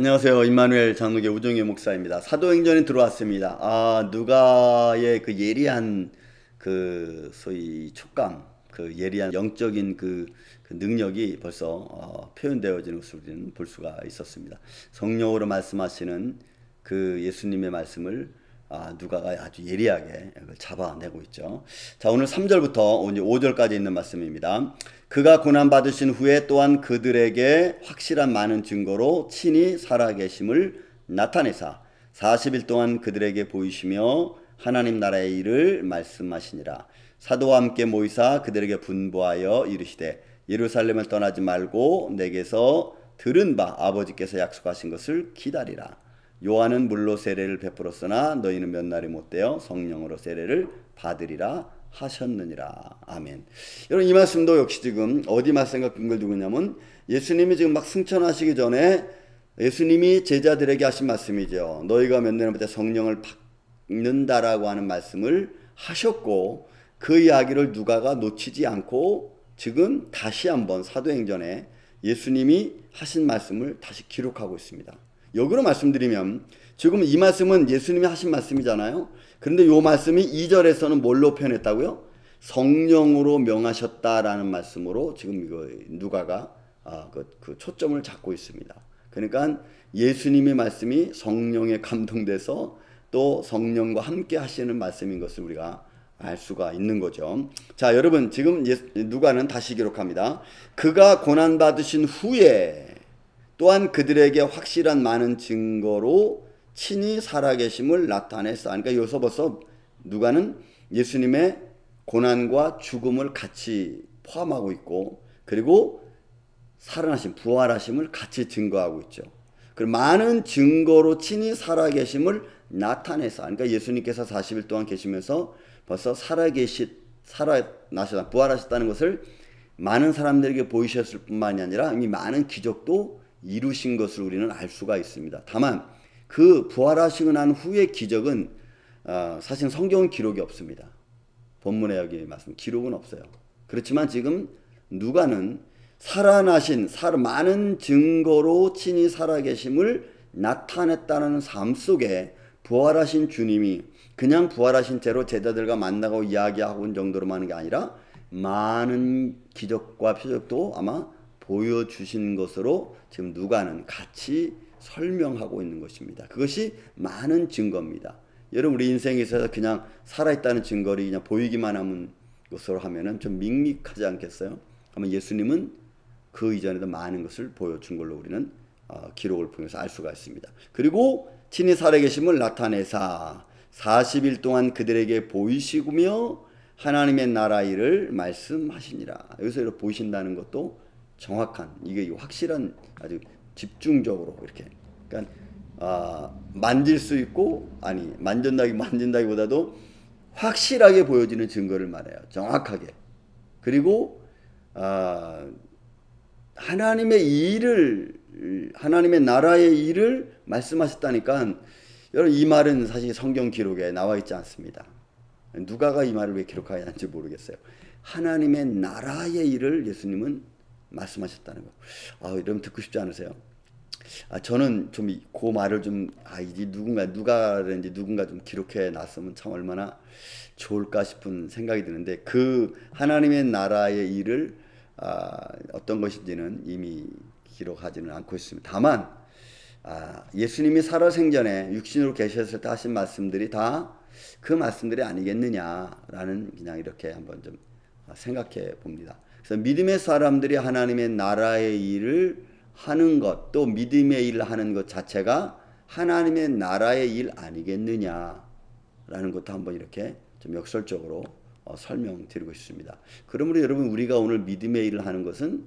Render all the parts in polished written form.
안녕하세요. 임마누엘 장로교 우정희 목사입니다. 사도행전에 들어왔습니다. 누가의 그 예리한 소위 촉감, 그 예리한 영적인 그 능력이 벌써 표현되어지는 것을 우리는 볼 수가 있었습니다. 성령으로 말씀하시는 그 예수님의 말씀을 누가가 아주 예리하게 잡아내고 있죠. 자, 오늘 3절부터 5절까지 있는 말씀입니다. 그가 고난받으신 후에 또한 그들에게 확실한 많은 증거로 친히 살아계심을 나타내사 40일 동안 그들에게 보이시며 하나님 나라의 일을 말씀하시니라. 사도와 함께 모이사 그들에게 분부하여 이르시되 예루살렘을 떠나지 말고 내게서 들은 바 아버지께서 약속하신 것을 기다리라. 요한은 물로 세례를 베풀었으나 너희는 몇 날이 못되어 성령으로 세례를 받으리라 하셨느니라. 아멘. 여러분, 이 말씀도 역시 지금 어디 말씀과 근거를 두고 있냐면 예수님이 지금 막 승천하시기 전에 예수님이 제자들에게 하신 말씀이죠. 너희가 몇 날부터 성령을 받는다라고 하는 말씀을 하셨고, 그 이야기를 누가가 놓치지 않고 지금 다시 한번 사도행전에 예수님이 하신 말씀을 다시 기록하고 있습니다. 역으로 말씀드리면 지금 이 말씀은 예수님이 하신 말씀이잖아요. 그런데 이 말씀이 2절에서는 뭘로 표현했다고요? 성령으로 명하셨다라는 말씀으로 지금 이거 누가가 그 초점을 잡고 있습니다. 그러니까 예수님의 말씀이 성령에 감동돼서 또 성령과 함께 하시는 말씀인 것을 우리가 알 수가 있는 거죠. 자, 여러분, 지금 누가는 다시 기록합니다. 그가 고난받으신 후에 또한 그들에게 확실한 많은 증거로 친히 살아계심을 나타냈어. 그러니까 여기서 벌써 누가는 예수님의 고난과 죽음을 같이 포함하고 있고, 그리고 살아나심, 부활하심을 같이 증거하고 있죠. 그리고 많은 증거로 친히 살아계심을 나타내서, 그러니까 예수님께서 40일 동안 계시면서 벌써 살아나셨다, 부활하셨다는 것을 많은 사람들에게 보이셨을 뿐만이 아니라 이미 많은 기적도 이루신 것을 우리는 알 수가 있습니다. 다만 그 부활하시고 난 후의 기적은 사실 성경은 기록이 없습니다. 본문에 여기 말씀 기록은 없어요. 그렇지만 지금 누가는 살아나신 많은 증거로 친히 살아계심을 나타냈다는 삶 속에 부활하신 주님이 그냥 부활하신 채로 제자들과 만나고 이야기하고 온 정도로만 하는 게 아니라 많은 기적과 표적도 아마 보여주신 것으로 지금 누가는 같이 설명하고 있는 것입니다. 그것이 많은 증거입니다. 여러분, 우리 인생에 있어서 그냥 살아있다는 증거를 그냥 보이기만 하는 것으로 하면은 좀 밋밋하지 않겠어요? 아마 예수님은 그 이전에도 많은 것을 보여준 걸로 우리는 기록을 보면서 알 수가 있습니다. 그리고 친히 살아계심을 나타내사 40일 동안 그들에게 보이시며 하나님의 나라 일을 말씀하시니라. 여기서 이렇게 보이신다는 것도 정확한, 이게 확실한, 아주 집중적으로 이렇게, 그러니까 만질 수 있고, 아니 만진다기보다도 확실하게 보여지는 증거를 말해요. 정확하게. 그리고 하나님의 나라의 일을 말씀하셨다니까. 여러분, 이 말은 사실 성경 기록에 나와 있지 않습니다. 누가가 이 말을 왜 기록하는지 모르겠어요. 하나님의 나라의 일을 예수님은 말씀하셨다는 거. 이러면 듣고 싶지 않으세요? 저는 좀 그 말을 좀 이제 누군가 좀 기록해 놨으면 참 얼마나 좋을까 싶은 생각이 드는데, 그 하나님의 나라의 일을 어떤 것인지는 이미 기록하지는 않고 있습니다. 다만 예수님이 살아생전에 육신으로 계셨을 때 하신 말씀들이 다 그 말씀들이 아니겠느냐라는, 그냥 이렇게 한번 좀 생각해 봅니다. 그래서 믿음의 사람들이 하나님의 나라의 일을 하는 것, 또 믿음의 일을 하는 것 자체가 하나님의 나라의 일 아니겠느냐라는 것도 한번 이렇게 좀 역설적으로 설명드리고 싶습니다. 그러므로 여러분, 우리가 오늘 믿음의 일을 하는 것은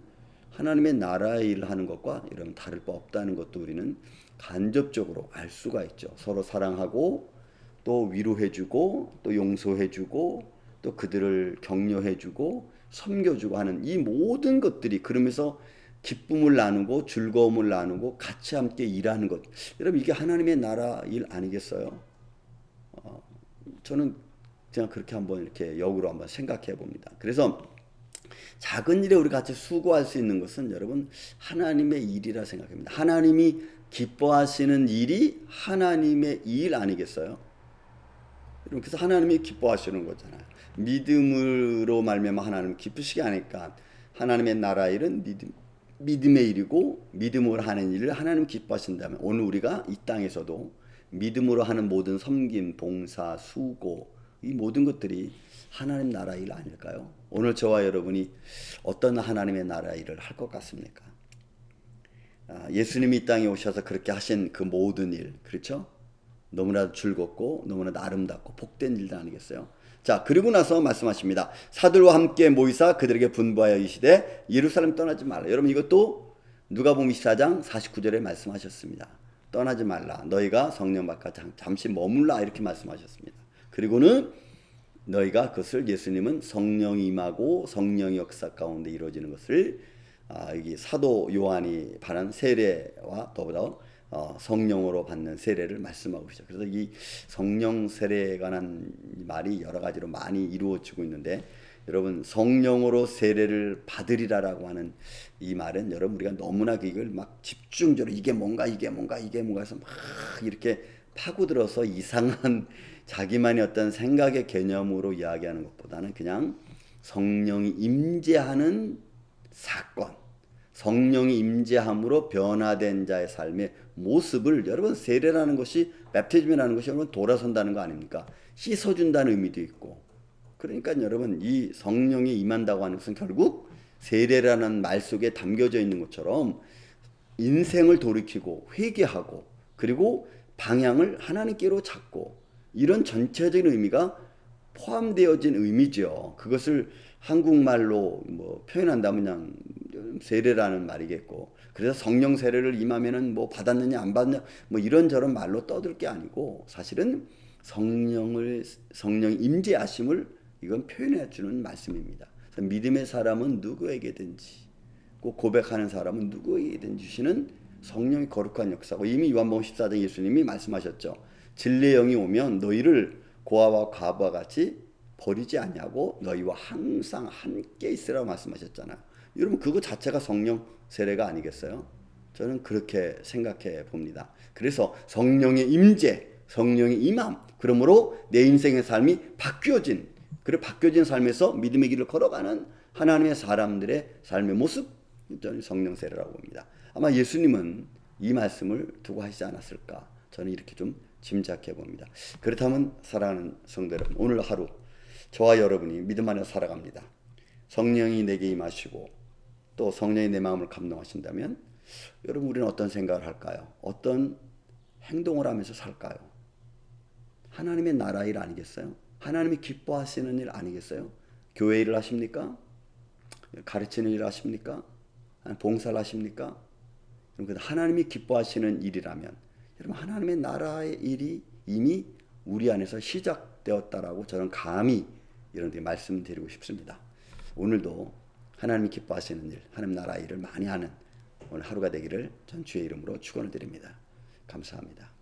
하나님의 나라의 일을 하는 것과 여러분 다를 바 없다는 것도 우리는 간접적으로 알 수가 있죠. 서로 사랑하고 또 위로해주고 또 용서해주고 또 그들을 격려해주고 섬겨주고 하는 이 모든 것들이, 그러면서 기쁨을 나누고 즐거움을 나누고 같이 함께 일하는 것, 여러분 이게 하나님의 나라 일 아니겠어요? 저는 그냥 그렇게 한번 이렇게 역으로 한번 생각해 봅니다. 그래서 작은 일에 우리 같이 수고할 수 있는 것은 여러분 하나님의 일이라 생각합니다. 하나님이 기뻐하시는 일이 하나님의 일 아니겠어요? 그래서 하나님이 기뻐하시는 거잖아요. 믿음으로 말미암아 하나님 기쁘시게 하니까 하나님의 나라 일은 믿음의 일이고 믿음으로 하는 일을 하나님 기뻐하신다면 오늘 우리가 이 땅에서도 믿음으로 하는 모든 섬김, 봉사, 수고 이 모든 것들이 하나님 나라 일 아닐까요? 오늘 저와 여러분이 어떤 하나님의 나라 일을 할 것 같습니까? 예수님이 이 땅에 오셔서 그렇게 하신 그 모든 일, 그렇죠? 너무나도 즐겁고 너무나도 아름답고 복된 일들 아니겠어요? 자, 그리고 나서 말씀하십니다. 사들과 함께 모이사 그들에게 분부하여 이르시되 예루살렘 떠나지 말라. 여러분 이것도 누가복음 24장 49절에 말씀하셨습니다. 떠나지 말라. 너희가 성령 받고 잠시 머물라 이렇게 말씀하셨습니다. 그리고는 너희가 그것을 예수님은 성령이 임하고 성령의 역사 가운데 이루어지는 것을 여기 사도 요한이 받은 세례와 더불어 성령으로 받는 세례를 말씀하고 계시죠. 그래서 이 성령 세례에 관한 말이 여러 가지로 많이 이루어지고 있는데 여러분 성령으로 세례를 받으리라라고 하는 이 말은 여러분 우리가 너무나 이걸 막 집중적으로 이게 뭔가 해서 막 이렇게 파고들어서 이상한 자기만의 어떤 생각의 개념으로 이야기하는 것보다는 그냥 성령이 임재하는 사건, 성령이 임재함으로 변화된 자의 삶의 모습을 여러분 세례라는 것이 맵티즘이라는 것이 여러분 돌아선다는 거 아닙니까? 씻어준다는 의미도 있고 그러니까 여러분 이 성령이 임한다고 하는 것은 결국 세례라는 말 속에 담겨져 있는 것처럼 인생을 돌이키고 회개하고 그리고 방향을 하나님께로 잡고 이런 전체적인 의미가 포함되어진 의미죠. 그것을 한국말로 뭐 표현한다면 그냥 세례라는 말이겠고 그래서 성령 세례를 임하면은 뭐 받았느냐 안 받느냐 뭐 이런저런 말로 떠들 게 아니고 사실은 성령 임재하심을 이건 표현해 주는 말씀입니다. 믿음의 사람은 누구에게든지 꼭 고백하는 사람은 누구에게든지 주시는 성령의 거룩한 역사고 이미 요한복음 14장 예수님이 말씀하셨죠. 진리의 영이 오면 너희를 고아와 과부와 같이 버리지 않냐고 너희와 항상 함께 있으라고 말씀하셨잖아요. 여러분 그거 자체가 성령 세례가 아니겠어요? 저는 그렇게 생각해 봅니다. 그래서 성령의 임재, 성령의 임함, 그러므로 내 인생의 삶이 바뀌어진 그리고 바뀌어진 삶에서 믿음의 길을 걸어가는 하나님의 사람들의 삶의 모습, 저는 성령 세례라고 봅니다. 아마 예수님은 이 말씀을 두고 하시지 않았을까 저는 이렇게 좀 짐작해 봅니다. 그렇다면 사랑하는 성도 여러분 오늘 하루 저와 여러분이 믿음 안에 살아갑니다. 성령이 내게 임하시고 또 성령이 내 마음을 감동하신다면 여러분 우리는 어떤 생각을 할까요? 어떤 행동을 하면서 살까요? 하나님의 나라 일 아니겠어요? 하나님이 기뻐하시는 일 아니겠어요? 교회 일을 하십니까? 가르치는 일을 하십니까? 봉사를 하십니까? 하나님이 기뻐하시는 일이라면 여러분 하나님의 나라의 일이 이미 우리 안에서 시작되었다라고 저는 감히 이런 데 말씀드리고 싶습니다. 오늘도 하나님이 기뻐하시는 일, 하나님 나라 일을 많이 하는 오늘 하루가 되기를 전 주의 이름으로 축원을 드립니다. 감사합니다.